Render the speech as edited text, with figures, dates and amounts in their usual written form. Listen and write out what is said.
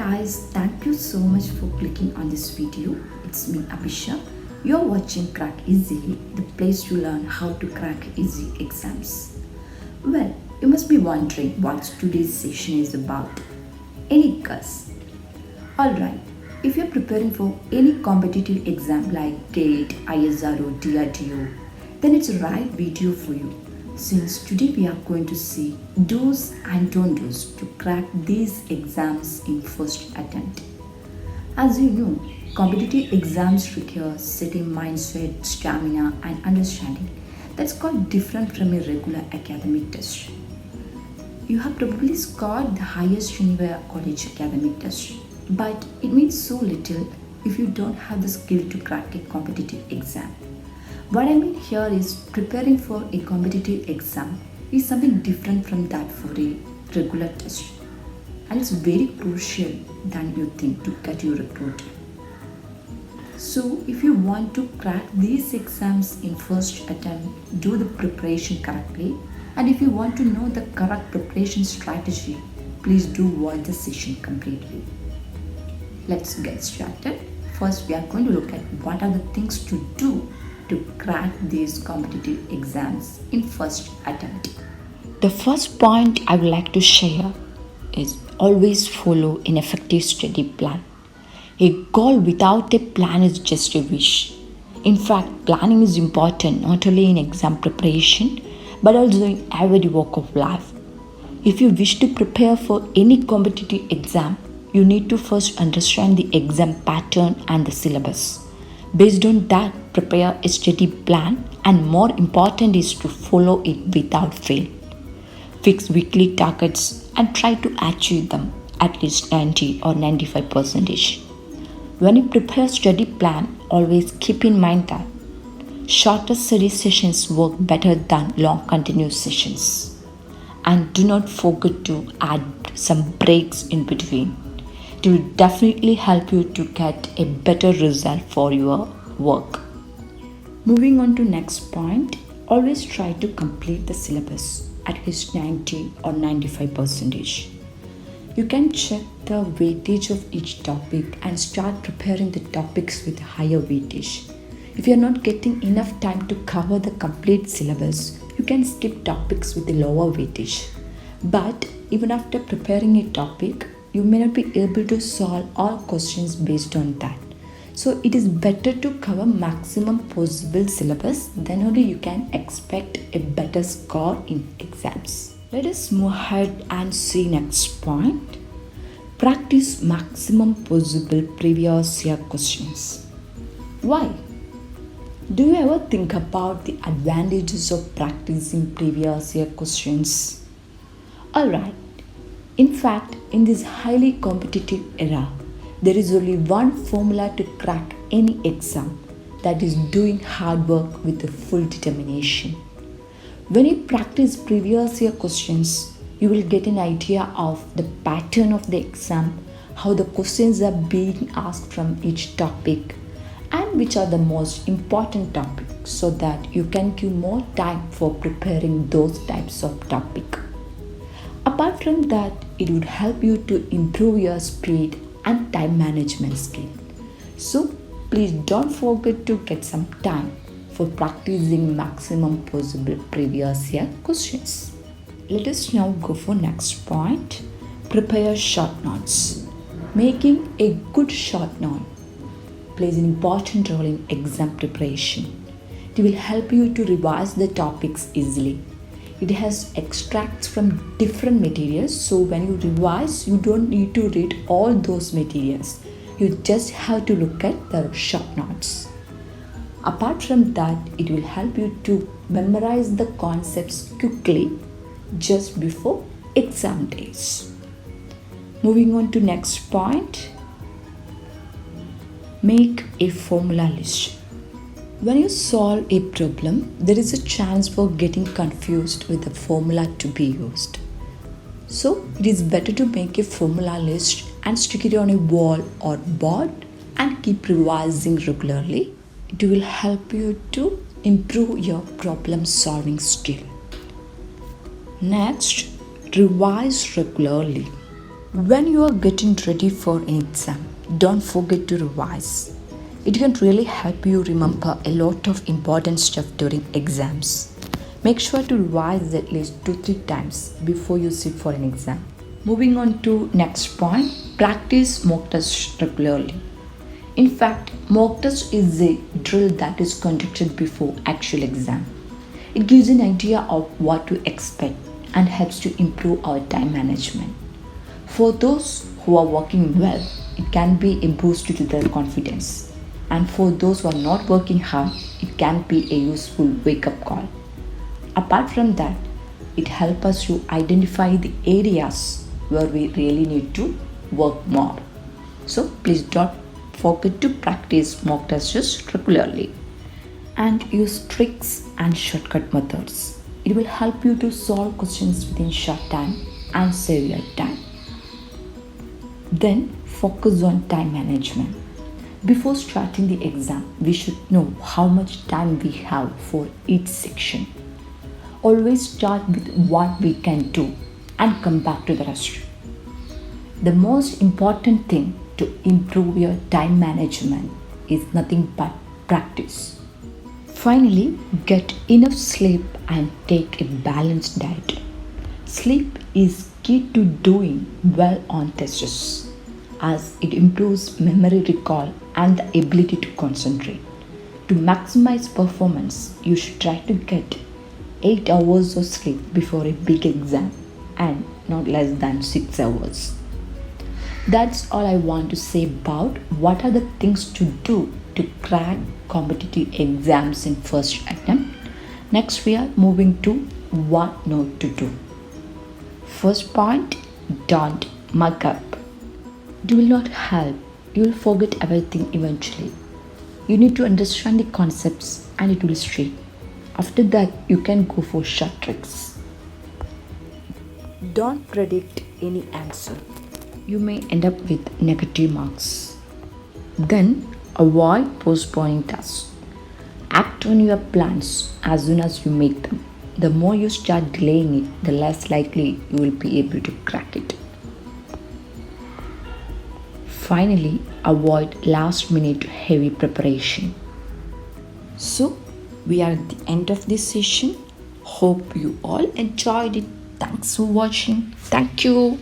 guys, thank you so much for clicking on this video. It's me Abhisha. You're watching Crack Easily, the place to learn how to crack easy exams. Well, you must be wondering what today's session is about. Any guess? Alright, if you're preparing for any competitive exam like GATE, ISRO, DRDO, then it's the right video for you. Since today we are going to see do's and don'ts to crack these exams in first attempt. As you know, competitive exams require certain mindset, stamina and understanding that's quite different from a regular academic test. You have probably scored the highest in your college academic test, but it means so little if you don't have the skill to crack a competitive exam. What I mean here is preparing for a competitive exam is something different from that for a regular test, and it's very crucial than you think to get you recruited. So if you want to crack these exams in first attempt, do the preparation correctly, and if you want to know the correct preparation strategy, please do watch the session completely. Let's get started. First, we are going to look at what are the things to do to crack these competitive exams in first attempt. The first point I would like to share is always follow an effective study plan. A goal without a plan is just a wish. In fact, planning is important not only in exam preparation but also in every walk of life. If you wish to prepare for any competitive exam, you need to first understand the exam pattern and the syllabus. Based on that, prepare a study plan, and more important is to follow it without fail. Fix weekly targets and try to achieve them at least 90 or 95%. When you prepare study plan, always keep in mind that shorter study sessions work better than long continuous sessions. And do not forget to add some breaks in between. It will definitely help you to get a better result for your work. Moving on to next point, always try to complete the syllabus at least 90 or 95%. You can check the weightage of each topic and start preparing the topics with higher weightage. If you are not getting enough time to cover the complete syllabus, you can skip topics with a lower weightage. But even after preparing a topic, you may not be able to solve all questions based on that. So it is better to cover maximum possible syllabus, then only you can expect a better score in exams. Let us move ahead and see next point. Practice maximum possible previous year questions. Why? Do you ever think about the advantages of practicing previous year questions? Alright. In fact, in this highly competitive era, there is only one formula to crack any exam, that is doing hard work with a full determination. When you practice previous year questions, you will get an idea of the pattern of the exam, how the questions are being asked from each topic, and which are the most important topics so that you can give more time for preparing those types of topics. Apart from that, it would help you to improve your speed and time management skill. So please don't forget to get some time for practicing maximum possible previous year questions. Let us now go for next point. Prepare short notes. Making a good short note plays an important role in exam preparation. It will help you to revise the topics easily. It has extracts from different materials, so when you revise, you don't need to read all those materials. You just have to look at the short notes. Apart from that, it will help you to memorize the concepts quickly just before exam days. Moving on to next point. Make a formula list. When you solve a problem, there is a chance for getting confused with the formula to be used. So it is better to make a formula list and stick it on a wall or board and keep revising regularly. It will help you to improve your problem solving skill. Next, revise regularly. When you are getting ready for an exam, don't forget to revise. It can really help you remember a lot of important stuff during exams. Make sure to revise at least 2-3 times before you sit for an exam. Moving on to next point, practice mock tests regularly. In fact, mock test is a drill that is conducted before actual exam. It gives an idea of what to expect and helps to improve our time management. For those who are working well, it can be a boost to their confidence. And for those who are not working hard, it can be a useful wake up call. Apart from that, it helps us to identify the areas where we really need to work more. So please don't forget to practice mock tests regularly and use tricks and shortcut methods. It will help you to solve questions within short time and save your time. Then focus on time management. Before starting the exam, we should know how much time we have for each section. Always start with what we can do and come back to the rest. The most important thing to improve your time management is nothing but practice. Finally, get enough sleep and take a balanced diet. Sleep is key to doing well on tests as it improves memory recall and the ability to concentrate. To maximize performance, you should try to get 8 hours of sleep before a big exam and not less than 6 hours. That's all I want to say about what are the things to do to crack competitive exams in first attempt. Next we are moving to what not to do. First point, don't mug up. It will not help. You will forget everything eventually. You need to understand the concepts and it will stick. After that, you can go for short tricks. Don't predict any answer. You may end up with negative marks. Then avoid postponing tasks. Act on your plans as soon as you make them. The more you start delaying it, the less likely you will be able to crack it. Finally, avoid last minute heavy preparation. So, we are at the end of this session. Hope you all enjoyed it. Thanks for watching. Thank you.